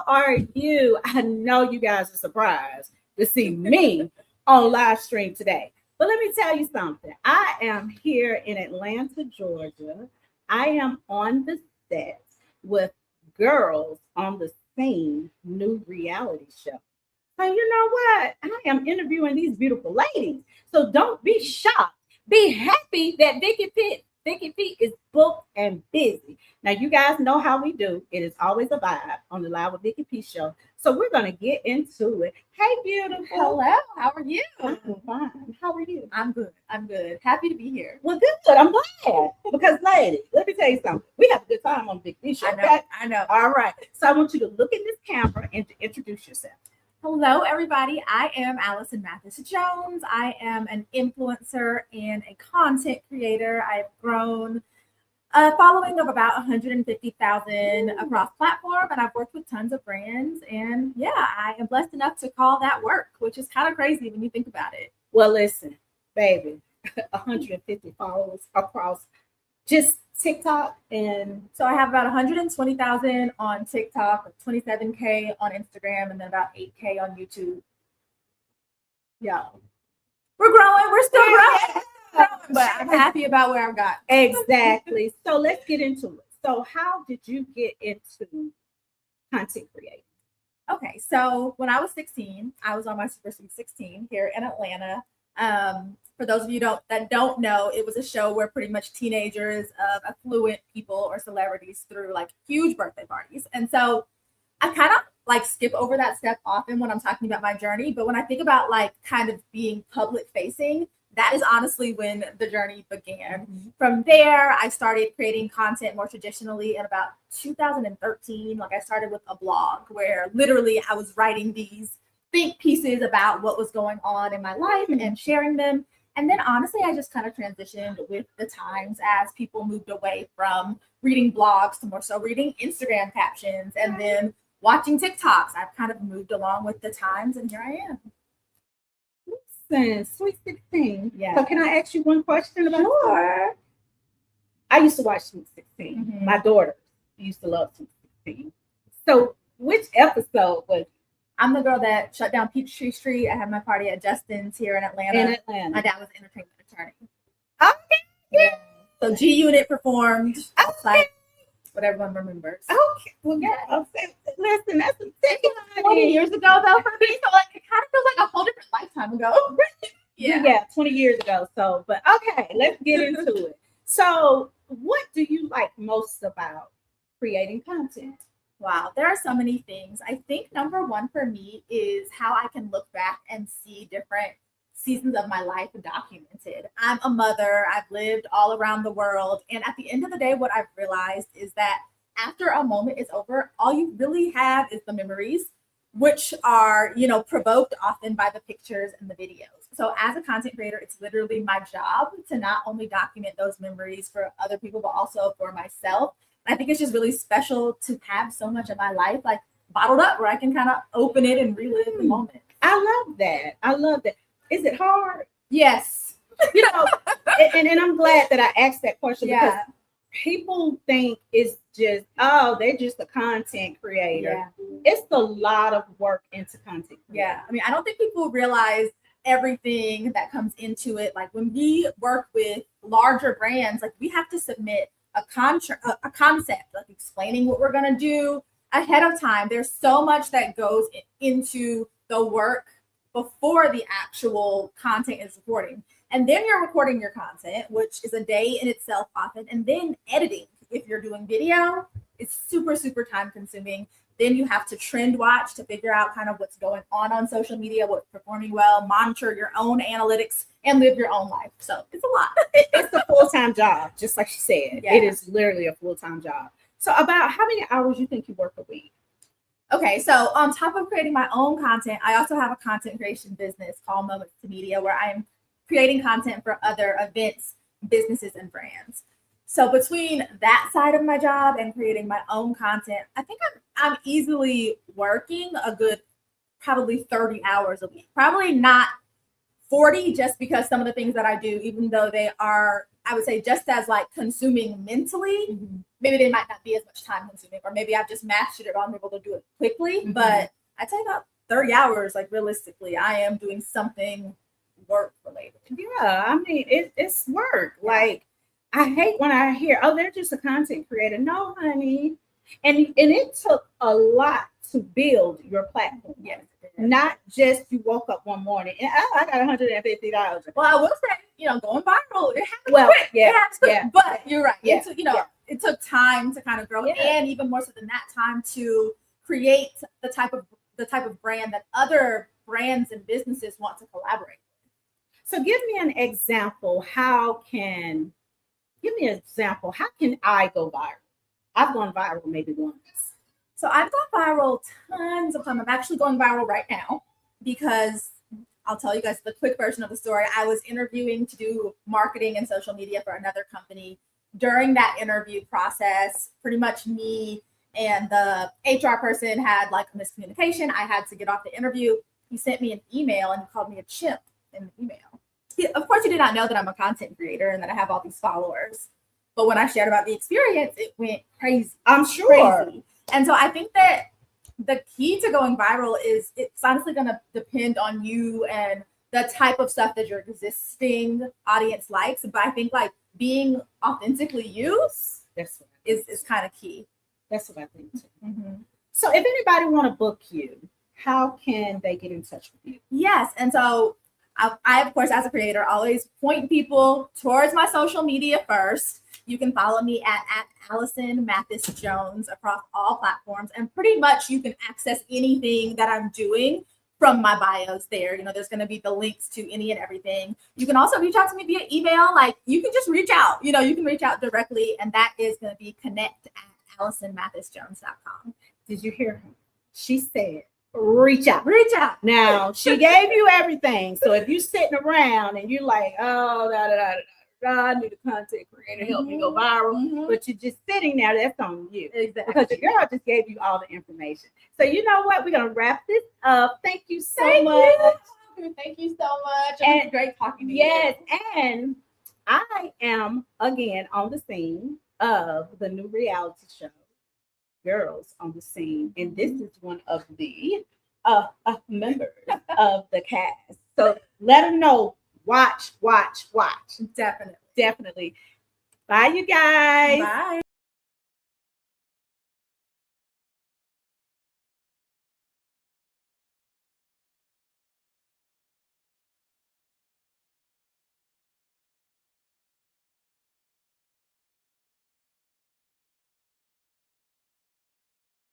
are you? I know you guys are surprised to see me on live stream today. But let me tell you something. I am here in Atlanta, Georgia. I am on the set with girls on the same new reality show. So you know what? I am interviewing these beautiful ladies. So don't be shocked. Be happy that Vickey P is booked and busy. Now you guys know how we do. It is always a vibe on the Live with Vickey P show. So we're gonna get into it. Hey, beautiful. Hello. How are you? I'm fine. How are you? I'm good. I'm good. Happy to be here. Well, good. I'm glad. Because, ladies, let me tell you something. We have a good time on the Vickey P show. I know. All right. So I want you to look in this camera and to introduce yourself. Hello, everybody. I am Allison Mathis Jones. I am an influencer and a content creator. I've grown a following of about 150,000 across platform, and I've worked with tons of brands. And yeah, I am blessed enough to call that work, which is kind of crazy when you think about it. Well, listen, baby, 150 followers across just TikTok, and so I have about 120,000 on TikTok, 27K on Instagram, and then about 8K on YouTube. Yeah, we're growing. We're still growing, but I'm happy about where I've got. Exactly. So let's get into it. So how did you get into content creating? Okay, so when I was 16, I was on my Super Sweet 16 here in Atlanta. For those of you that don't know, it was a show where pretty much teenagers of affluent people or celebrities threw like huge birthday parties. And so I kind of like skip over that step often when I'm talking about my journey. But when I think about like kind of being public facing, that is honestly when the journey began. Mm-hmm. From there, I started creating content more traditionally in about 2013. Like I started with a blog where literally I was writing these think pieces about what was going on in my life and sharing them. And then honestly, I just kind of transitioned with the times as people moved away from reading blogs to more so reading Instagram captions and then watching TikToks. I've kind of moved along with the times, and here I am. Listen, Sweet 16. Yeah. So can I ask you one question about Sure. I used to watch Sweet 16. Mm-hmm. My daughter used to love Sweet 16. So which episode was I'm the girl that shut down Peachtree Street. I had my party at Justin's here in Atlanta. My dad was an entertainment attorney. Okay. Yeah. So G Unit performed outside, what everyone remembers. Okay. Well, yeah. Listen, that's 20 years ago, though, for me. So like, it kind of feels like a whole different lifetime ago. Yeah, 20 years ago. So, but okay, let's get into it. So, what do you like most about creating content? Wow, there are so many things. I think number one for me is how I can look back and see different seasons of my life documented. I'm a mother. I've lived all around the world. And at the end of the day, what I've realized is that after a moment is over, all you really have is the memories, which are, provoked often by the pictures and the videos. So as a content creator, it's literally my job to not only document those memories for other people, but also for myself. I think it's just really special to have so much of my life like bottled up where I can kind of open it and relive the moment. I love that. Is it hard? Yes. And I'm glad that I asked that question because people think it's just, they're just a content creator. Yeah. It's a lot of work into content creation. Yeah. I mean, I don't think people realize everything that comes into it. Like when we work with larger brands, like we have to submit a concept, like explaining what we're going to do ahead of time. There's so much that goes into the work before the actual content is recording. And then you're recording your content, which is a day in itself often. And then editing, if you're doing video, it's super, super time consuming. Then you have to trend watch to figure out kind of what's going on social media, what's performing well, monitor your own analytics, and live your own life. So it's a lot. It's a full-time job, just like she said. Yeah. It is literally a full-time job. So about how many hours you think you work a week? Okay, so on top of creating my own content, I also have a content creation business called Moments to Media, where I'm creating content for other events, businesses, and brands. So between that side of my job and creating my own content, I think I'm easily working a good probably 30 hours a week. Probably not 40, just because some of the things that I do, even though they are, I would say, just as like consuming mentally, maybe they might not be as much time consuming, or maybe I've just mastered it, or I'm able to do it quickly. Mhm. But I'd say about 30 hours, like realistically, I am doing something work related. Yeah, I mean it's work. Like I hate when I hear, oh, they're just a content creator. No, honey. And it took a lot to build your platform. Yes. Not just you woke up one morning and I got $150. Well, I will say, going viral, it happened Well, quick. yeah, It happened quick. yeah. But you're right. Yeah, It took time to kind of grow, Yeah. and even more so than that, time to create the type of brand that other brands and businesses want to collaborate. So give me an example. How can I go viral? I've gone viral maybe once. So I've gone viral tons of time. I'm actually going viral right now because I'll tell you guys the quick version of the story. I was interviewing to do marketing and social media for another company. During that interview process, pretty much me and the HR person had like a miscommunication. I had to get off the interview. He sent me an email and he called me a chimp in the email. Of course, he did not know that I'm a content creator and that I have all these followers. But when I shared about the experience, it went crazy. I'm sure. Crazy. And so I think that the key to going viral is it's honestly going to depend on you and the type of stuff that your existing audience likes. But I think like being authentically you is kind of key. That's what I think too. Mm-hmm. So if anybody want to book you, how can they get in touch with you? Yes. And so I, of course, as a creator, always point people towards my social media first. You can follow me at Allison Mathis Jones across all platforms. And pretty much you can access anything that I'm doing from my bios there. There's going to be the links to any and everything. You can also reach out to me via email. Like you can just reach out, you can reach out directly. And that is going to be connect@AllisonMathisJones.com. Did you hear her? She said, reach out. Reach out. Now, she gave you everything. So if you're sitting around and you're like, oh, I need a content creator to help me go viral, but you're just sitting there, that's on you. Exactly. Because the girl just gave you all the information. So you know what? We're going to wrap this up. Thank you so much. Thank you so much. It was great talking to you. Yes, and I am again on the scene of the new reality show, Girls on the Scene. And this is one of the members of the cast. So let them know. Watch. Definitely. Bye, you guys. Bye.